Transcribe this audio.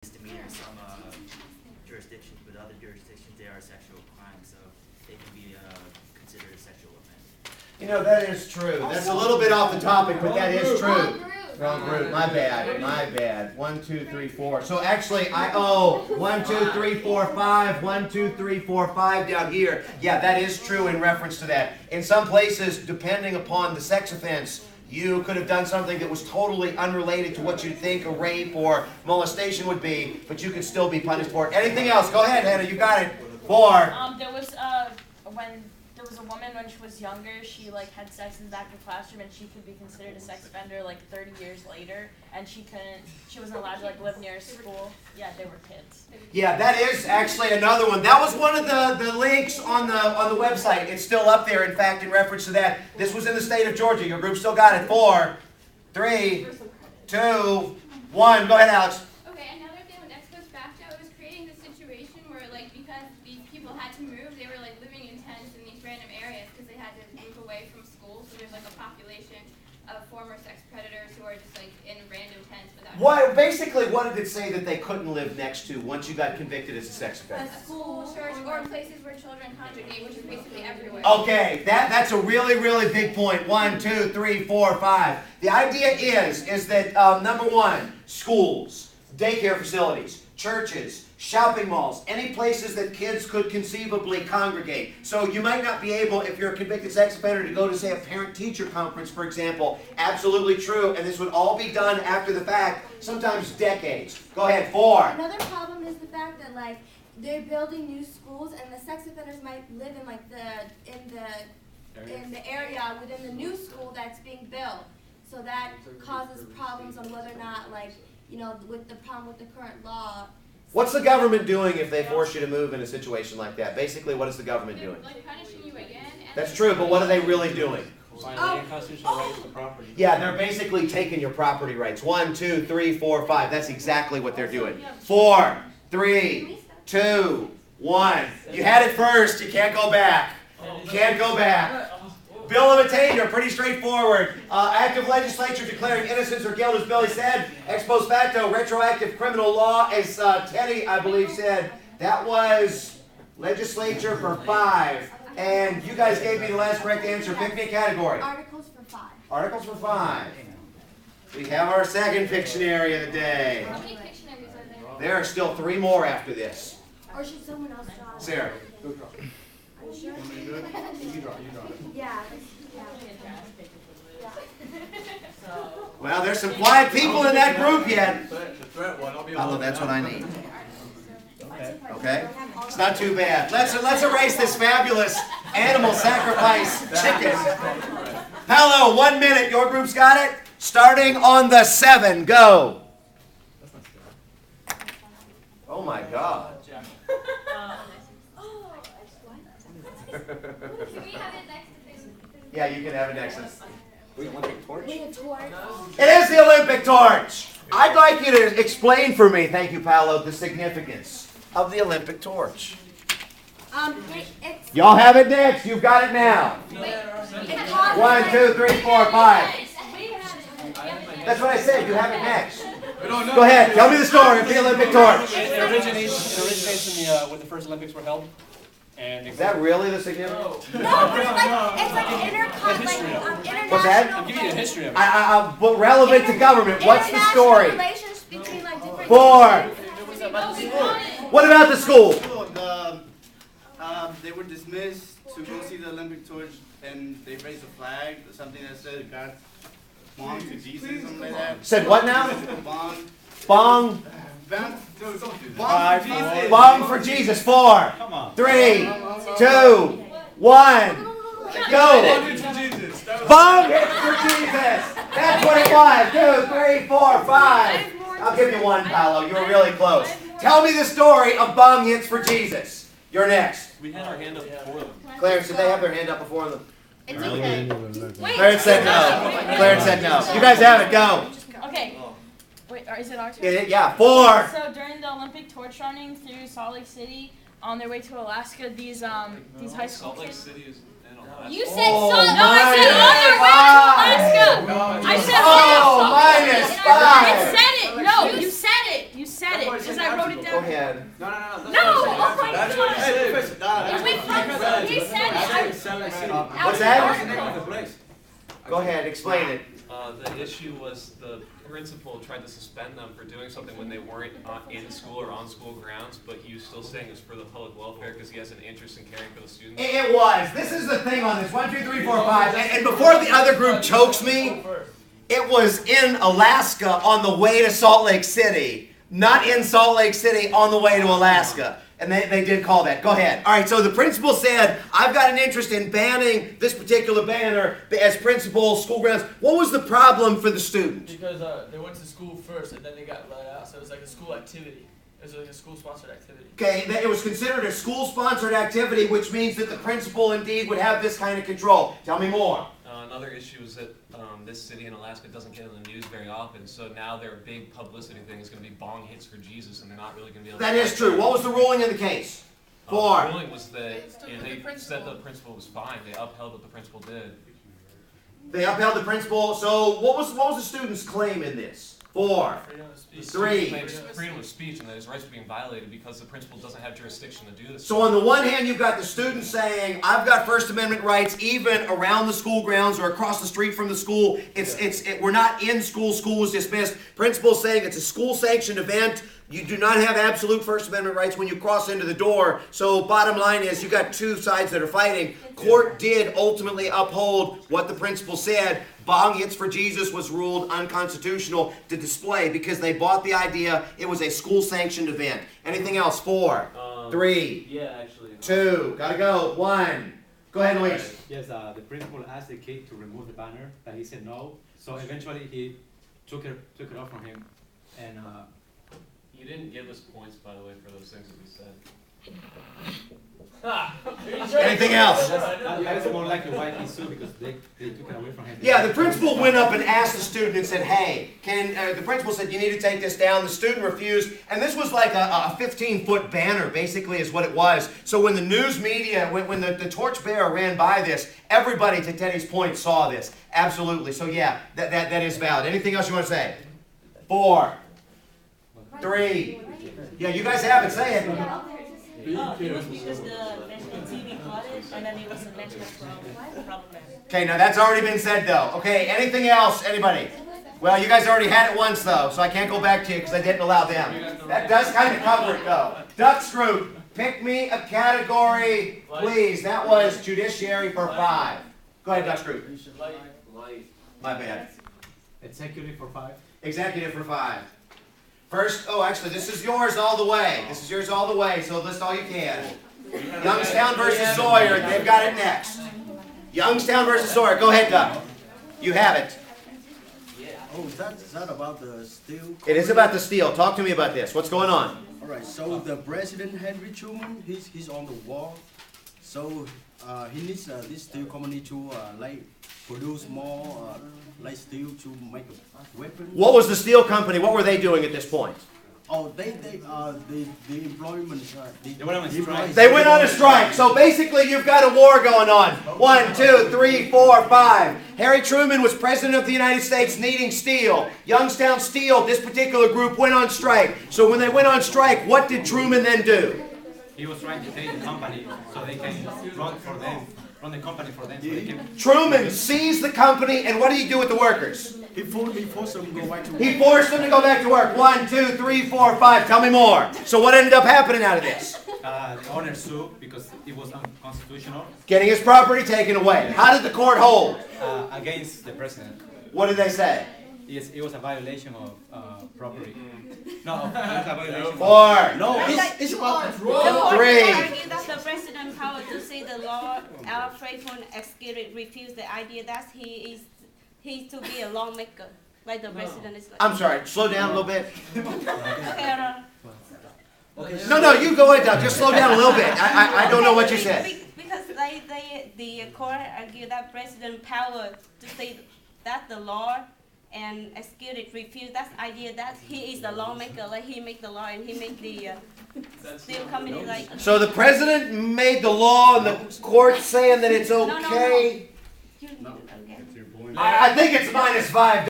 misdemeanor in some jurisdictions, but other jurisdictions they are sexual crimes, so they can be considered a sexual offense. You know, that is true. That's a little bit off the topic, but that is true. Wrong group. My bad. My bad. 1, 2, 3, 4. So actually, I owe 1, 2, 3, 4, 5. 1, 2, 3, 4, 5 down here. Yeah, that is true in reference to that. In some places, depending upon the sex offense, you could have done something that was totally unrelated to what you'd think a rape or molestation would be, but you could still be punished for it. Anything else? Go ahead, Hannah. You got it. 4. There was when there was a woman when she was younger. She had sex in the back of the classroom, and she could be considered a sex offender 30 years later. And she wasn't allowed to live near a school. Yeah, they were kids. Yeah, that is actually another one. That was one of the links on the website. It's still up there. In fact, in reference to that, this was in the state of Georgia. Your group still got it. 4, 3, 2, 1. Go ahead, Alex. Okay, another thing with ex post facto, it was creating the situation where because these people had to move, they were living in tents in these random areas because they had to move away from school. So there's a population of former sex predators who are just in random tents without. Basically, what did it say that they couldn't live next to once you got convicted as a sex offender? A school, church, or places where children congregate, which is basically everywhere. Okay, that's a really, really big point. 1, 2, 3, 4, 5. The idea is that number 1, schools, daycare facilities, churches, shopping malls, any places that kids could conceivably congregate. So you might not be able, if you're a convicted sex offender, to go to, say, a parent-teacher conference, for example. Absolutely true, and this would all be done after the fact, sometimes decades. Go ahead, 4. Another problem is the fact that they're building new schools, and the sex offenders might live in the area within the new school that's being built. So that causes problems on whether or not with the problem with the current law. What's the government doing if they force you to move in a situation like that? Basically, what is the government doing? They're punishing you again. That's true, but what are they really doing? Violating constitutional rights to property. Yeah, they're basically taking your property rights. 1, 2, 3, 4, 5. That's exactly what they're doing. 4, 3, 2, 1. You had it first. You can't go back. Can't go back. Bill of Attainder, pretty straightforward. Act of legislature declaring innocence or guilt, as Billy said. Ex post facto, retroactive criminal law, as Teddy, I believe, said. That was legislature for 5. And you guys gave me the last correct answer. Pick me a category. Articles for 5. Articles for 5. We have our second Pictionary of the day. How many Pictionaries are there? There are still 3 more after this. Or should someone else draw it? Sarah. Are you sure? You draw it. Yeah. Well, there's some quiet people in that group yet. The threat one, I'll be Although that's what I need. Okay? It's not too bad. Let's erase this fabulous animal sacrifice chicken. Paolo, 1 minute. Your group's got it. Starting on the 7. Go. Oh my God. Can we have it next to this? Yeah, you can have it next. We want to take a torch? It is the Olympic torch. I'd like you to explain for me, thank you, Paolo, the significance of the Olympic torch. It's Y'all have it next. You've got it now. 1, 2, 3, 4, 5. That's what I said. You have it next. Go ahead. Tell me the story of the Olympic torch. It originates in when the first Olympics were held. And Is that really the significance? no, but it's an international. What's that? I'm giving you the history of it. But relevant to government. What's the story? Relations between different 4. What about the school? They were dismissed to go see the Olympic torch, and they raised a flag, something that said God belonged to Jesus, something like that. Said what now? Bong. Bong. Bong for Jesus. Bong for Jesus. 4, 3, 2, 1. Go. Bong hits for Jesus. That's what it was. 2, 3, 4, 5. I'll give you 1, Paolo. You were really close. Tell me the story of bong hits for Jesus. You're next. We had our hand up before them. Clarence, did they have their hand up before them? It's okay. Clarence said no. Clarence said no. You guys have it. Go. Okay. Wait, is it our turn? Yeah. 4. So during the Olympic torch running through Salt Lake City on their way to Alaska, these high school kids. City is in Alaska. You said Oh, Salt. No, I said on their way to Alaska. I said Oh, I -5. said it. No, you said it. You said it because I wrote it Go down. ahead. No! Oh my That's what he God! said. He said it. What's that? Go ahead, explain it. The issue was the principal tried to suspend them for doing something when they weren't in school or on school grounds, but he was still saying it's for the public welfare because he has an interest in caring for the students. It was. This is the thing on this. 1, 2, 3, 4, 5. And before the other group chokes me, it was in Alaska on the way to Salt Lake City. Not in Salt Lake City on the way to Alaska. And they did call that. Go ahead. All right, so the principal said, I've got an interest in banning this particular banner as principal, school grounds. What was the problem for the student? Because they went to school first and then they got let out. So it was like a school activity. It was like a school-sponsored activity. Okay, it was considered a school-sponsored activity, which means that the principal indeed would have this kind of control. Tell me more. Another issue is that this city in Alaska doesn't get in the news very often, so now their big publicity thing is going to be bong hits for Jesus, and they're not really going to be able to... That is true. What was the ruling in the case? The ruling was that they said the principal was fine. They upheld what the principal did. They upheld the principal. So what was the student's claim in this? 4, 3. Freedom of speech and that his rights are being violated because the principal doesn't have jurisdiction to do this. So on the one hand, you've got the student saying, I've got First Amendment rights even around the school grounds or across the street from the school. We're not in school. School was dismissed. Principal saying it's a school-sanctioned event. You do not have absolute First Amendment rights when you cross into the door. So bottom line is you've got two sides that are fighting. Court did ultimately uphold what the principal said. Bong hits for Jesus was ruled unconstitutional to display because they bought the idea it was a school-sanctioned event. Anything else? 4, 3, Yeah, actually. 2, gotta go, 1. Go ahead, Luis. Yes, the principal asked the kid to remove the banner, but he said no. So eventually he took it off from him, and You didn't give us points, by the way, for those things that we said. Anything else? that's more likely why he sued, because they took it away from him. Yeah, the principal went up and asked the student and said, hey, the principal said, you need to take this down. The student refused, and this was like a 15-foot banner, basically, is what it was. So when the news media, when the torchbearer ran by this, everybody, to Teddy's point, saw this. Absolutely. So yeah, that is valid. Anything else you want to say? 4, 3. Yeah, you guys have it. Say it. It was because the TV caught it, and then it was a national problem. Okay, now that's already been said, though. Okay, anything else? Anybody? Well, you guys already had it once, though, so I can't go back to you because I didn't allow them. That does kind of cover it, though. Ducks Group, pick me a category, please. That was judiciary for 5. Go ahead, Ducks Group. My bad. Executive for 5. Executive for 5. First, actually, this is yours all the way. This is yours all the way, so list all you can. Youngstown versus Sawyer. They've got it next. Youngstown versus Sawyer. Go ahead, Doug. You have it. Oh, is that about the steel? It is about the steel. Talk to me about this. What's going on? All right. So the president Henry Truman, he's on the wall. So he needs this steel company to produce more light steel to make a weapon. What was the steel company? What were they doing at this point? Oh, the employment. They went on a strike. So basically, you've got a war going on. 1, 2, 3, 4, 5. Harry Truman was president of the United States, needing steel. Youngstown Steel, this particular group, went on strike. So when they went on strike, what did Truman then do? He was trying to take the company so they can run the company for them. So they can... Truman seized the company, and what did he do with the workers? He forced them to go back to work. He forced them to go back to work. 1, 2, 3, 4, 5. Tell me more. So what ended up happening out of this? The owner sued because it was unconstitutional. Getting his property taken away. How did the court hold? Against the president. What did they say? Yes, it was a violation of property. No, it was a violation. 4. No, it's about Three. Argue that the president power to say the law. Alfred von Executive refused the idea that he's to be a lawmaker, like the president is. Like. I'm sorry. Slow down a little bit. Okay, No, you go ahead, Doug. Just slow down a little bit. I don't know what you said. Because the court argued that president power to say that the law and executive refused that idea that he is the lawmaker, like he make the law and he make the steel company like. So the president made the law and the court saying that it's okay. No. I think it's -5.